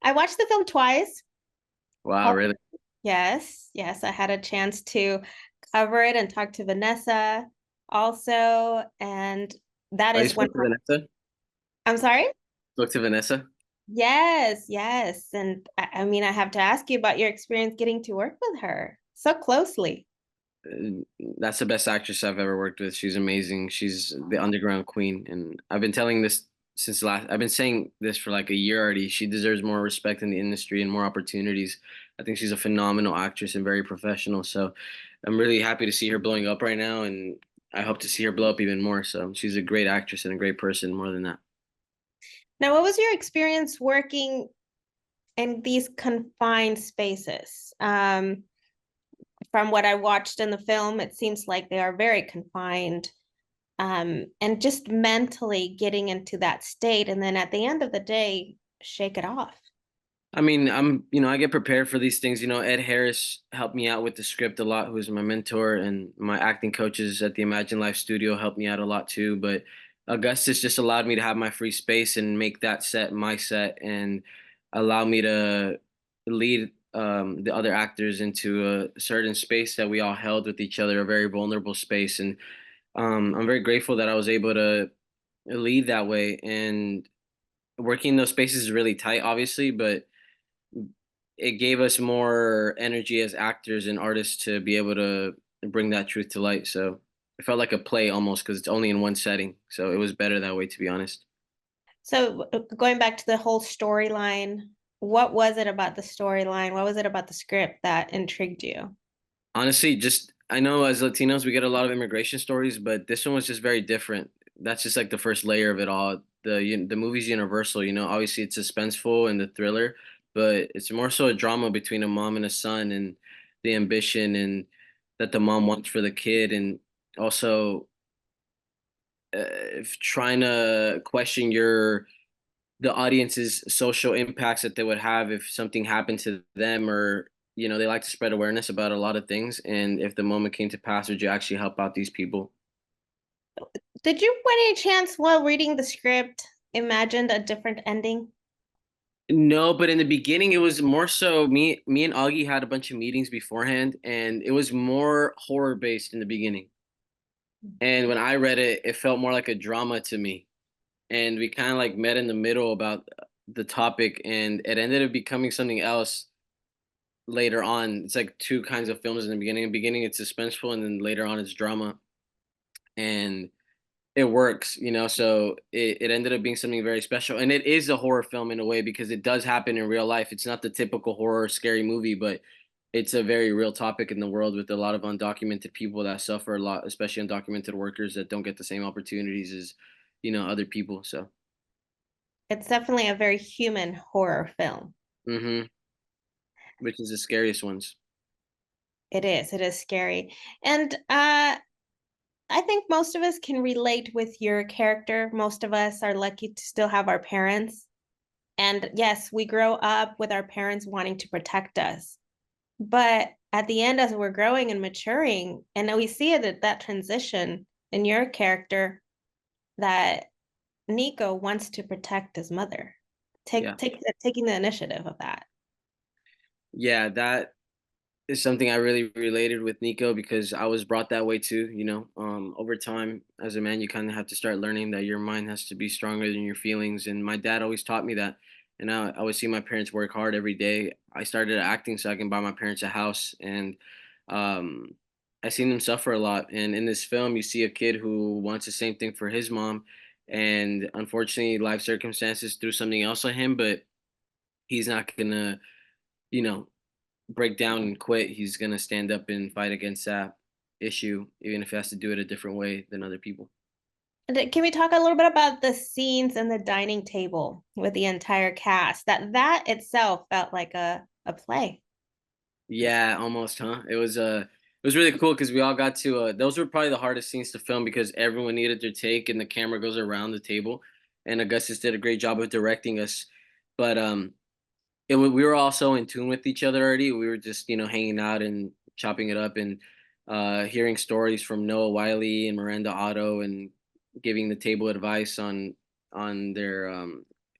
I watched the film twice. Wow, Oh, really? yes, yes, I had a chance to cover it and talk to Vanessa also, and that Oh, you is one. spoke to Vanessa? I'm sorry? Spoke to Vanessa? Yes, yes. And I mean, I have to ask you about your experience getting to work with her so closely. That's the best actress I've ever worked with. She's amazing. She's the underground queen, and I've been telling this since last. I've been saying this for like a year already. She deserves more respect in the industry and more opportunities. I think she's a phenomenal actress and very professional. So I'm really happy to see her blowing up right now, and I hope to see her blow up even more. So she's a great actress and a great person. More than that. Now, what was your experience working in these confined spaces? From what I watched in the film, it seems like they are very confined, and just mentally getting into that state. And then at the end of the day, shake it off. I mean, I get prepared for these things. Ed Harris helped me out with the script a lot, who's my mentor, and my acting coaches at the Imagine Life studio helped me out a lot too. But Augustus just allowed me to have my free space and make that set my set and allow me to lead the other actors into a certain space that we all held with each other, a very vulnerable space. And I'm very grateful that I was able to lead that way. And working in those spaces is really tight, obviously, but it gave us more energy as actors and artists to be able to bring that truth to light. So it felt like a play almost because it's only in one setting. So it was better that way, to be honest. So, going back to the whole storyline, what was it about the storyline? What was it about the script that intrigued you? Honestly, just I know as Latinos we get a lot of immigration stories, but this one was just very different. That's just like the first layer of it all. The movie's universal, Obviously it's suspenseful and the thriller, but it's more so a drama between a mom and a son and the ambition and that the mom wants for the kid, and also trying to question the audience's social impacts that they would have if something happened to them, or they like to spread awareness about a lot of things, and if the moment came to pass, would you actually help out these people? Did you, by any chance, while reading the script, imagined a different ending? No, but in the beginning it was more so me and Augie had a bunch of meetings beforehand, and it was more horror based in the beginning, and when I read it it felt more like a drama to me, and we kind of like met in the middle about the topic, and it ended up becoming something else later on. It's like two kinds of films in the beginning. In the beginning, it's suspenseful, and then later on, it's drama, and it works, So it ended up being something very special, and it is a horror film in a way because it does happen in real life. It's not the typical horror scary movie, but it's a very real topic in the world with a lot of undocumented people that suffer a lot, especially undocumented workers that don't get the same opportunities as other people. So, It's definitely a very human horror film. hmm which is the scariest ones. It is scary. And I think most of us can relate with your character. Most of us are lucky to still have our parents. And yes, we grow up with our parents wanting to protect us. But at the end, as we're growing and maturing, and we see it at that transition in your character, that Nico wants to protect his mother, Yeah, taking the initiative of that. yeah, that is something I really related with Nico because I was brought that way too. Over time as a man, you kind of have to start learning that your mind has to be stronger than your feelings. And my dad always taught me that. And I always see my parents work hard every day. I started acting so I can buy my parents a house, and um, I seen them suffer a lot. And in this film, you see a kid who wants the same thing for his mom, and unfortunately, life circumstances threw something else on him. But he's not gonna, you know, break down and quit. He's gonna stand up and fight against that issue, even if he has to do it a different way than other people. And can we talk a little bit about the scenes and the dining table with the entire cast? That itself felt like a play. Yeah, almost, huh? It was really cool because we all got to those were probably the hardest scenes to film because everyone needed their take and the camera goes around the table, and Augustus did a great job of directing us. But we were all so in tune with each other already. We were just hanging out and chopping it up and hearing stories from Noah Wiley and Miranda Otto and giving the table advice on their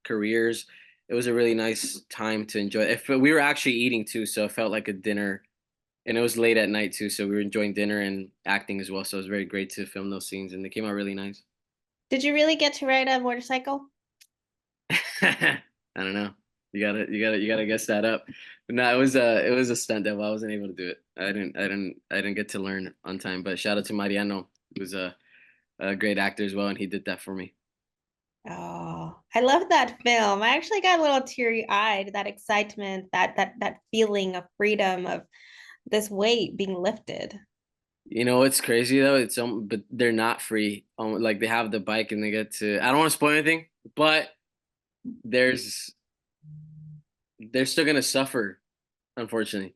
careers. it was a really nice time to enjoy. If we were actually eating too, so it felt like a dinner, and it was late at night too, so we were enjoying dinner and acting as well. So it was very great to film those scenes, and they came out really nice. Did you really get to ride a motorcycle? I don't know. You gotta guess that up. But no, it was a stunt double. I wasn't able to do it. I didn't get to learn on time. But shout out to Mariano, who's a great actor as well, and he did that for me. Oh, I love that film. I actually got a little teary-eyed, that excitement, that feeling of freedom, of this weight being lifted. You know what's crazy though? But they're not free. Like they have the bike and they get to. I don't want to spoil anything, but there's they're still gonna suffer, unfortunately.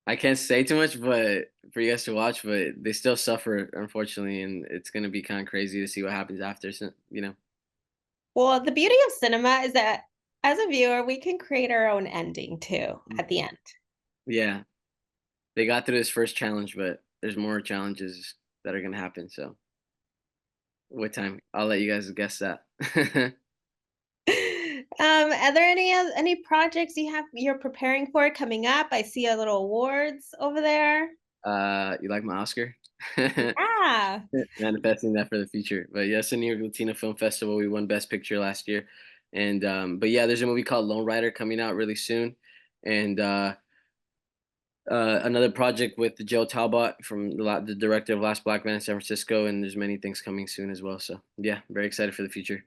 I can't say too much, but for you guys to watch, but they still suffer, unfortunately, and it's gonna be kind of crazy to see what happens after. So, you know, Well, the beauty of cinema is that as a viewer, we can create our own ending too at the end. yeah, they got through this first challenge, but there's more challenges that are gonna happen. So, with time, I'll let you guys guess that. Are there any projects you're preparing for coming up? I see a little awards over there. You like my Oscar? Yeah. Manifesting that for the future. But yes, in New York Latino Film Festival, we won Best Picture last year, and but yeah, there's a movie called Lone Rider coming out really soon, and another project with Joe Talbot from the director of Last Black Man in San Francisco, and there's many things coming soon as well. So yeah, very excited for the future.